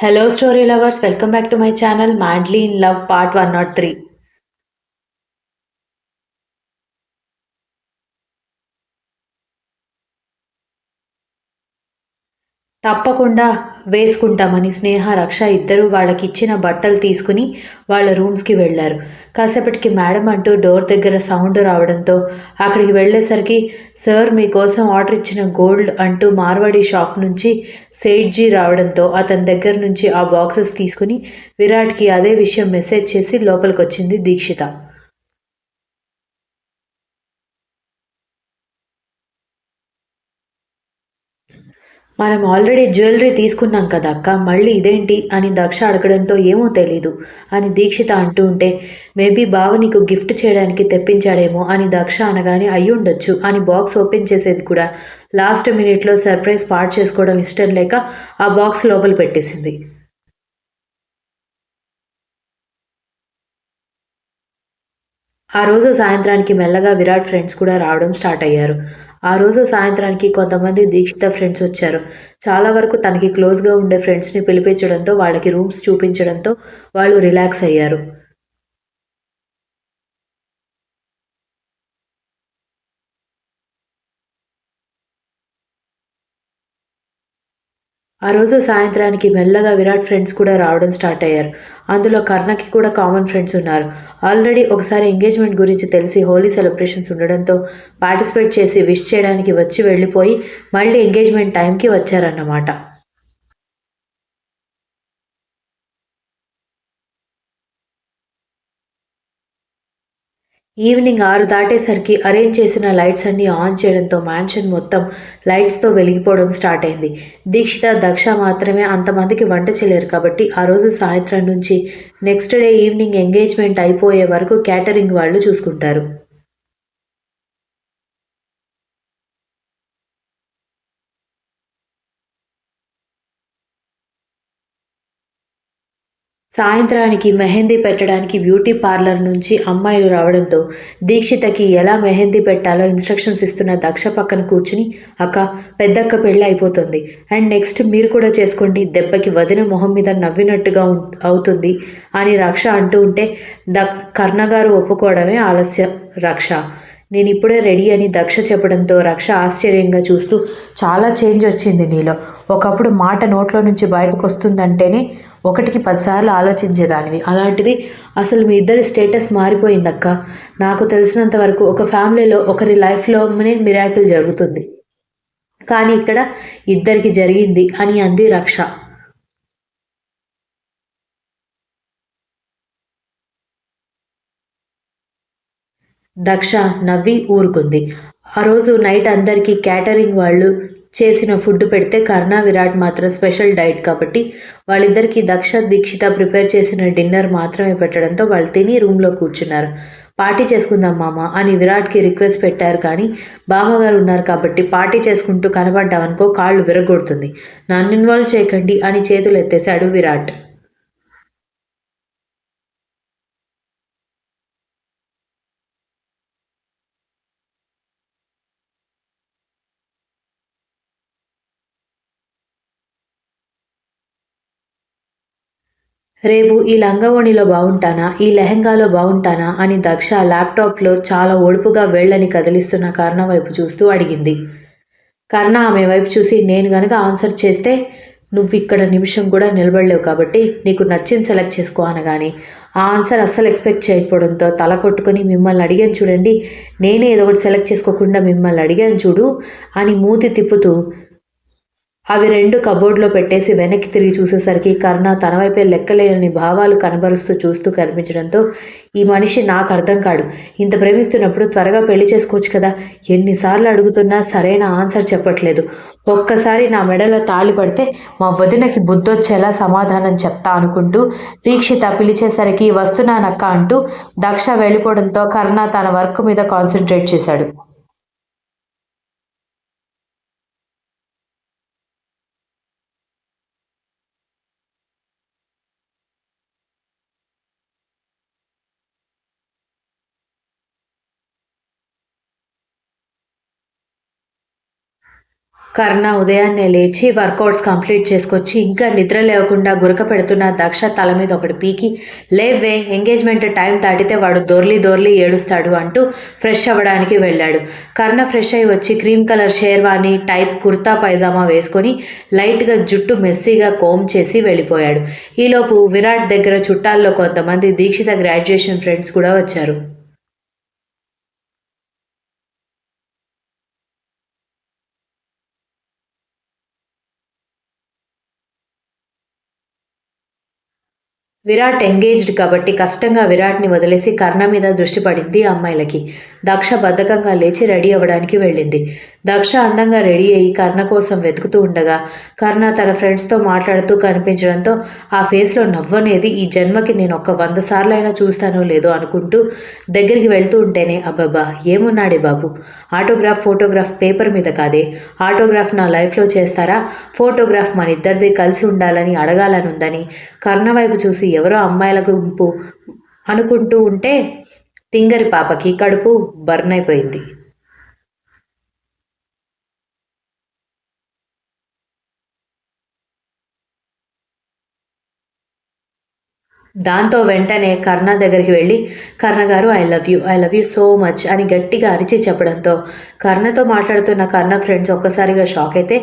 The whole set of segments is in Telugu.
Hello, story lovers. Welcome back to my channel, Madly in Love Part 103. తప్పకుండా వేసుకుంటామని స్నేహ, రక్ష ఇద్దరూ వాళ్ళకిచ్చిన బట్టలు తీసుకుని వాళ్ళ రూమ్స్‌కి వెళ్లారు. కాసేపటికి మేడం అంటూ డోర్ దగ్గర సౌండ్ రావడంతో అక్కడికి వెళ్ళేసరికి సార్ మీకోసం ఆర్డర్ ఇచ్చిన గోల్డ్ అంటూ మార్వాడి షాప్ నుంచి సేట్‌జీ రావడంతో అతని దగ్గర నుంచి ఆ బాక్సెస్ తీసుకుని విరాట్‌కి అదే విషయం మెసేజ్ చేసి లోపలికొచ్చింది దీక్షిత. మనం ఆల్రెడీ జ్యువెలరీ తీసుకున్నాం కదా అక్క! మళ్ళీ ఇదేంటి? అని దక్ష అడగడంతో ఏమో తెలీదు అని దీక్షిత అంటూ ఉంటే, మేబీ బావ నీకు గిఫ్ట్ చేయడానికి తెప్పించాడేమో అని దక్ష అనగానే అయ్యుండొచ్చు అని బాక్స్ ఓపెన్ చేసేది కూడా లాస్ట్ మినిట్‌లో సర్ప్రైజ్ పాడు చేసుకోవడం ఇష్టం లేక ఆ బాక్స్ లోపల పెట్టేసింది. ఆ రోజు సాయంత్రానికి మెల్లగా విరాట్ ఫ్రెండ్స్ కూడా రావడం స్టార్ట్ అయ్యారు. ఆ రోజు సాయంత్రానికి కొంతమంది దీక్షిత ఫ్రెండ్స్ వచ్చారు. చాలా వరకు తనకి క్లోజ్‌గా ఉండే ఫ్రెండ్స్‌ని పిలిపించడంతో వాళ్ళకి రూమ్స్ చూపించడంతో వాళ్ళు రిలాక్స్ అయ్యారు. ఆ రోజు సాయంత్రానికి మెల్లగా విరాట్ ఫ్రెండ్స్ కూడా రావడం స్టార్ట్ అయ్యారు. అందులో కర్ణకి కూడా కామన్ ఫ్రెండ్స్ ఉన్నారు. ఆల్రెడీ ఒకసారి ఎంగేజ్‌మెంట్ గురించి తెలిసి హోలీ సెలబ్రేషన్స్ ఉండడంతో పార్టిసిపేట్ చేసి విష్ చేయడానికి వచ్చి వెళ్ళిపోయి మళ్ళీ ఎంగేజ్‌మెంట్ టైంకి వచ్చారన్నమాట. ఈవినింగ్ 6 దాటేసరికి అరేంజ్ చేసిన లైట్స్ అన్నీ ఆన్ చేయడంతో మ్యాన్షన్ మొత్తం లైట్స్‌తో వెలిగిపోవడం స్టార్ట్ అయింది. దీక్షిత, దక్ష మాత్రమే అంతమందికి వంట చేయలేరు కాబట్టి ఆ రోజు సాయంత్రం నుంచి నెక్స్ట్ డే ఈవినింగ్ ఎంగేజ్‌మెంట్ అయిపోయే వరకు క్యాటరింగ్ వాళ్ళు చూసుకుంటారు. సాయంత్రానికి మెహందీ పెట్టడానికి బ్యూటీ పార్లర్ నుంచి అమ్మాయిలు రావడంతో దీక్షితకి ఎలా మెహందీ పెట్టాలో ఇన్స్ట్రక్షన్స్ ఇస్తున్న దక్ష పక్కన కూర్చుని అక్క పెద్దక్క పెళ్ళి అయిపోతుంది అండ్ నెక్స్ట్ మీరు కూడా చేసుకోండి దెబ్బకి వదిన మొహం మీద నవ్వినట్టుగా అవుతుంది అని రక్ష అంటూ ఉంటే కర్ణగారు ఒప్పుకోవడమే ఆలస్యం. రక్ష నేనిప్పుడే రెడీ అని దక్ష చెప్పడంతో రక్ష ఆశ్చర్యంగా చూస్తూ చాలా చేంజ్ వచ్చింది నీలో. ఒకప్పుడు మాట నోట్లో నుంచి బయటకొస్తుందంటేనే ఒకటికి 10 సార్లు ఆలోచించేదానివి. అలాంటిది అసలు మీ ఇద్దరి స్టేటస్ మారిపోయిందక్క. నాకు తెలిసినంత వరకు ఒక ఫ్యామిలీలో ఒకరి లైఫ్‌లోనే మిరాకిల్ జరుగుతుంది. కానీ ఇక్కడ ఇద్దరికి జరిగింది అని అంది రక్ష. దక్ష నవ్వి ఊరుకుంది. ఆ రోజు నైట్ అందరికీ క్యాటరింగ్ వాళ్ళు చేసిన ఫుడ్ పెడితే కర్ణ, విరాట్ మాత్రం స్పెషల్ డైట్ కాబట్టి వాళ్ళిద్దరికీ దక్ష, దీక్షిత ప్రిపేర్ చేసిన డిన్నర్ మాత్రమే పెట్టడంతో వాళ్ళు తిని రూమ్‌లో కూర్చున్నారు. పార్టీ చేసుకుందాం మామ అని విరాట్‌కి రిక్వెస్ట్ పెట్టారు కానీ బామ్మగారు ఉన్నారు కాబట్టి పార్టీ చేసుకుంటూ కనపడ్డావనుకో కాళ్ళు విరగ్గొడుతుంది. నన్ను ఇన్వాల్వ్ చేయకండి అని చేతులెత్తేశాడు విరాట్. రేపు ఈ లంగావోణిలో బావుంటానా? ఈ లెహెంగాలో బావుంటానా? అని దక్ష ల్యాప్‌టాప్‌లో చాలా ఓర్పుగా వేళ్ళని కదిలిస్తున్న కర్ణ వైపు చూస్తూ అడిగింది. కర్ణ ఆమె వైపు చూసి నేను గనక ఆన్సర్ చేస్తే నువ్విక్కడ నిమిషం కూడా నిలబడలేవు కాబట్టి నీకు నచ్చింది సెలెక్ట్ చేసుకో అనగానే, ఆ ఆన్సర్ అస్సలు ఎక్స్‌పెక్ట్ చేయకపోవడంతో తల కొట్టుకొని మిమ్మల్ని అడిగాను చూడండి. నేనే ఏదో ఒకటి సెలెక్ట్ చేసుకోకుండా మిమ్మల్ని అడిగాను చూడు అని మూతి తిప్పుతూ అవి 2 కబోర్డ్‌లో పెట్టేసి వెనక్కి తిరిగి చూసేసరికి కర్ణ తన వైపే లెక్కలేనన్ని భావాలు కనబరుస్తూ చూస్తూ కనిపించడంతో, ఈ మనిషి నాకర్థం కాడు. ఇంత ప్రేమిస్తున్నప్పుడు త్వరగా పెళ్లి చేసుకోవచ్చు కదా! ఎన్ని సార్లు అడుగుతున్నా సరైన ఆన్సర్ చెప్పట్లేదు. ఒక్కసారి నా మెడలో తాళి పడితే మా వదినకి బుద్ధొచ్చేలా సమాధానం చెప్తా అనుకుంటూ దీక్షిత పిలిచేసరికి వస్తున్నానక్క అంటూ దక్ష వెళ్ళిపోవడంతో కర్ణ తన వర్క్ మీద కాన్సంట్రేట్ చేశాడు. కర్ణ ఉదయాన్నే లేచి వర్కౌట్స్ కంప్లీట్ చేసుకొచ్చి ఇంకా నిద్ర లేవకుండా గురక పెడుతున్న దక్ష తల మీద ఒకటి పీకి లేవే ఎంగేజ్మెంట్ టైం దాటితే వాడు దొర్లి దొర్లి ఏడుస్తాడు అంటూ ఫ్రెష్ అవ్వడానికి వెళ్ళాడు. కర్ణ ఫ్రెష్ అయి వచ్చి cream colour sherwani type kurta pyjama వేసుకొని లైట్గా జుట్టు మెస్సీగా కోమ్ చేసి వెళ్ళిపోయాడు. ఈలోపు విరాట్ దగ్గర చుట్టాల్లో కొంతమంది దీక్షిత గ్రాడ్యుయేషన్ ఫ్రెండ్స్ కూడా వచ్చారు. విరాట్ ఎంగేజ్డ్ కాబట్టి కష్టంగా విరాట్‌ని వదిలేసి కర్ణ మీద దృష్టి పడింది అమ్మాయిలకి. దక్ష బద్ధకంగా లేచి రెడీ అవ్వడానికి వెళ్ళింది. దక్ష అందంగా రెడీ అయ్యి కర్ణ కోసం వెతుకుతూ ఉండగా, కర్ణ తన ఫ్రెండ్స్‌తో మాట్లాడుతూ కనిపించడంతో ఆ ఫేస్‌లో నవ్వనేది ఈ జన్మకి నేనొక్క 100 సార్లైనా చూస్తానో లేదో అనుకుంటూ దగ్గరికి వెళ్తూ ఉంటేనే అబ్బబ్బా! ఏమున్నాడే బాబు! ఆటోగ్రాఫ్, ఫోటోగ్రాఫ్ పేపర్ మీద కాదే, ఆటోగ్రాఫ్ నా లైఫ్‌లో చేస్తారా? ఫోటోగ్రాఫ్ మనిద్దరిది కలిసి ఉండాలని అడగాలనుందని కర్ణ వైపు చూసి ఎవరో అమ్మాయిల గుంపు అనుకుంటూ ఉంటే తింగరి పాపకి కడుపు బర్న్ అయిపోయింది. దాంతో వెంటనే కర్ణ దగ్గరికి వెళ్ళి, "కర్ణ గారు I love you. I love you so much" అని గట్టిగా అరిచి చెప్పడంతో, కర్ణతో మాట్లాడుతున్న కర్ణ ఫ్రెండ్స్ ఒక్కసారిగా షాక్ అయితే,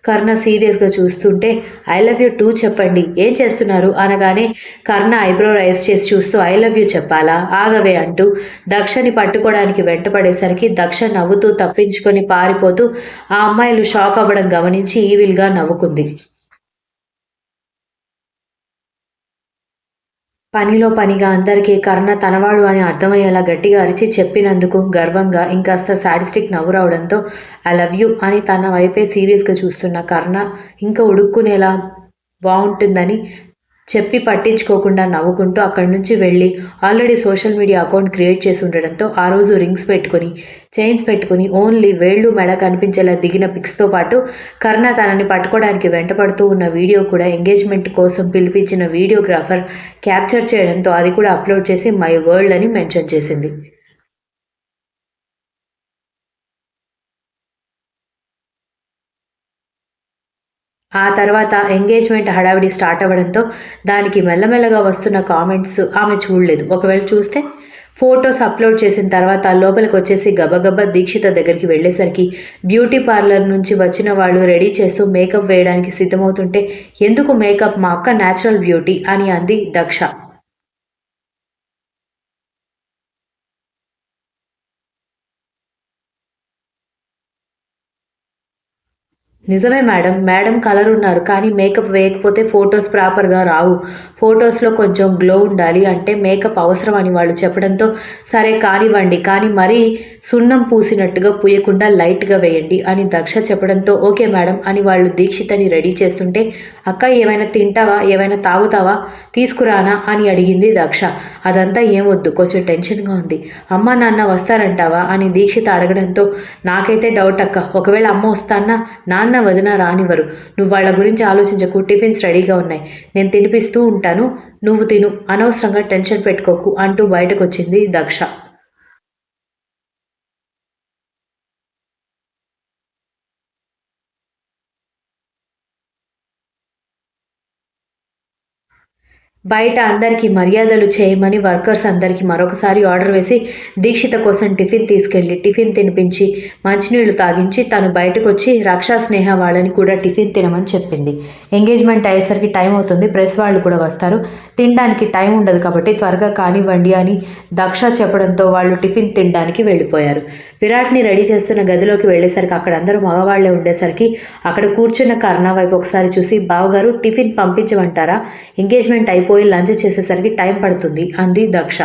కర్ణ సీరియస్‌గా చూస్తుంటే, "ఐ లవ్ యూ టూ చెప్పండి. ఏం చేస్తున్నారు?" అనగానే కర్ణ ఐబ్రో రైజ్ చేసి చూస్తూ, "ఐ లవ్ యూ చెప్పాలా? ఆగవే" అంటూ దక్షని పట్టుకోవడానికి వెంటపడేసరికి దక్ష నవ్వుతూ తప్పించుకొని పారిపోతూ ఆ అమ్మాయిలు షాక్ అవ్వడం గమనించి ఈవిల్‌గా నవ్వుకుంది. పనిలో పనిగా అందరికీ కర్ణ తనవాడు అని అర్థమయ్యేలా గట్టిగా అరిచి చెప్పినందుకు గర్వంగా ఇంకాస్త శాడిస్టిక్ నవ్వు రావడంతో ఐ లవ్ యూ అని తన వైపే సీరియస్‌గా చూస్తున్న కర్ణ ఇంకా ఉడుక్కునేలా బావుంటుందని చెప్పి పట్టించుకోకుండా నవ్వుకుంటూ అక్కడి నుంచి వెళ్ళి already social media account create చేసి ఉండడంతో ఆ రోజు రింగ్స్ పెట్టుకొని, చైన్స్ పెట్టుకొని ఓన్లీ వేళ్ళు, మెడ కనిపించేలా దిగిన పిక్స్‌తో పాటు కర్ణ తనని పట్టుకోవడానికి వెంటపడుతూ ఉన్న వీడియో కూడా ఎంగేజ్‌మెంట్ కోసం పిలిపించిన వీడియోగ్రాఫర్ క్యాప్చర్ చేయడంతో అది కూడా అప్‌లోడ్ చేసి మై వరల్డ్ అని మెన్షన్ చేసింది. ఆ తర్వాత ఎంగేజ్‌మెంట్ హడావిడి స్టార్ట్ అవ్వడంతో దానికి మెల్లమెల్లగా వస్తున్న కామెంట్స్ ఆమె చూడలేదు. ఒకవేళ చూస్తే ఫోటోస్ అప్‌లోడ్ చేసిన తర్వాత లోపలికొచ్చేసి గబగబా దీక్షిత దగ్గరికి వెళ్ళేసరికి బ్యూటీ పార్లర్ నుంచి వచ్చిన వాళ్ళు రెడీ చేస్తూ మేకప్ వేయడానికి సిద్ధమవుతుంటే, "ఎందుకు మేకప్? మా అక్క నేచురల్ బ్యూటీ" అని అంది దక్ష. నిజమే మేడం. మేడం కలరున్నారు. కానీ మేకప్ వేయకపోతే ఫోటోస్ ప్రాపర్‌గా రావు. ఫోటోస్‌లో కొంచెం గ్లో ఉండాలి అంటే మేకప్ అవసరం అని వాళ్ళు చెప్పడంతో, సరే కానివ్వండి. కానీ మరీ సున్నం పూసినట్టుగా పూయకుండా లైట్‌గా వేయండి అని దక్ష చెప్పడంతో, ఓకే మేడం అని వాళ్ళు దీక్షితని రెడీ చేస్తుంటే, అక్క ఏమైనా తింటావా? ఏమైనా తాగుతావా? తీసుకురానా? అని అడిగింది దక్ష. అదంతా ఏం వద్దు. కొంచెం టెన్షన్‌గా ఉంది. అమ్మ, నాన్న వస్తారంటావా? అని దీక్షిత అడగడంతో, నాకైతే డౌట్ అక్క. ఒకవేళ అమ్మ వస్తాన్నా నాన్న, వదిన రానివ్వరు. నువ్వు వాళ్ళ గురించి ఆలోచించకు. టిఫిన్స్ రెడీగా ఉన్నాయి. నేను తినిపిస్తూ ఉంటాను. నువ్వు తిను. అనవసరంగా టెన్షన్ పెట్టుకోకు అంటూ బయటకొచ్చింది దక్ష. బయట అందరికీ మర్యాదలు చేయమని వర్కర్స్ అందరికీ మరొకసారి ఆర్డర్ వేసి దీక్షిత కోసం టిఫిన్ తీసుకెళ్ళి టిఫిన్ తినిపించి మంచినీళ్లు తాగించి తను బయటకొచ్చి రక్షా స్నేహ వాళ్ళని కూడా టిఫిన్ తినమని చెప్పింది. ఎంగేజ్మెంట్ అయ్యేసరికి టైం అవుతుంది. ప్రెస్ వాళ్ళు కూడా వస్తారు. తినడానికి టైం ఉండదు కాబట్టి త్వరగా కానివ్వండి అని దక్ష చెప్పడంతో వాళ్ళు టిఫిన్ తినడానికి వెళ్ళిపోయారు. విరాట్‌ని రెడీ చేస్తున్న గదిలోకి వెళ్ళేసరికి అక్కడ అందరూ మగవాళ్లే ఉండేసరికి అక్కడ కూర్చున్న కర్ణ వైపు ఒకసారి చూసి బావగారు టిఫిన్ పంపించమంటారా? ఎంగేజ్మెంట్ అయిపోయి లంచ్ చేసేసరికి టైం పడుతుంది అంది దక్ష.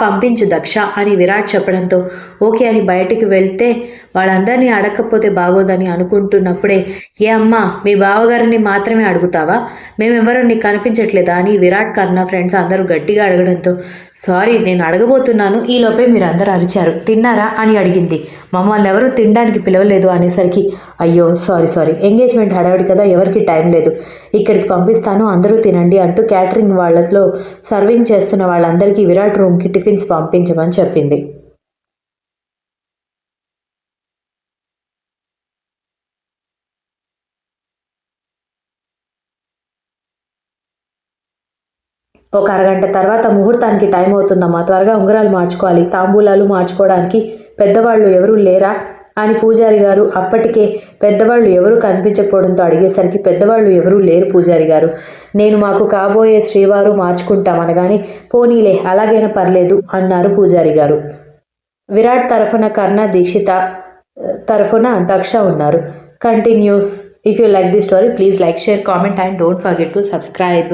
పంపించు దక్ష అని విరాట్ చెప్పడంతో ఓకే అని బయటికి వెళ్తే వాళ్ళందరినీ అడగకపోతే బాగోదని అనుకుంటున్నప్పుడే ఏ అమ్మా మీ బావగారిని మాత్రమే అడుగుతావా మేమెవరూ నీకు కనిపించట్లేదా అని విరాట్ కర్ణ ఫ్రెండ్స్ అందరూ గట్టిగా అడగడంతో సారీ నేను అడగబోతున్నాను ఈలోపే మీరు అందరూ అరిచారు తిన్నారా అని అడిగింది. మమ్మల్ని ఎవరూ తినడానికి పిలవలేదు అనేసరికి అయ్యో సారీ ఎంగేజ్మెంట్ హడావిడి కదా ఎవరికి టైం లేదు ఇక్కడికి పంపిస్తాను అందరూ తినండి అంటూ క్యాటరింగ్ వాళ్ళలో సర్వింగ్ చేస్తున్న వాళ్ళందరికీ విరాట్ రూమ్కి టిఫిన్స్ పంపించమని చెప్పింది. ఒక అరగంట తర్వాత ముహూర్తానికి టైం అవుతుందమ్మా త్వరగా ఉంగరాలు మార్చుకోవాలి తాంబూలాలు మార్చుకోవడానికి పెద్దవాళ్ళు ఎవరూ లేరా అని పూజారి గారు అప్పటికే పెద్దవాళ్ళు ఎవరూ కనిపించకపోవడంతో అడిగేసరికి పెద్దవాళ్ళు ఎవరూ లేరు పూజారి గారు నేను మాకు కాబోయే శ్రీవారు మార్చుకుంటామనగానే పోనీలే అలాగైనా పర్లేదు అన్నారు పూజారి గారు. విరాట్ తరఫున కర్ణ దీక్షిత తరఫున దక్ష ఉన్నారు. Continuous. If you like the story please like share comment and don't forget to subscribe.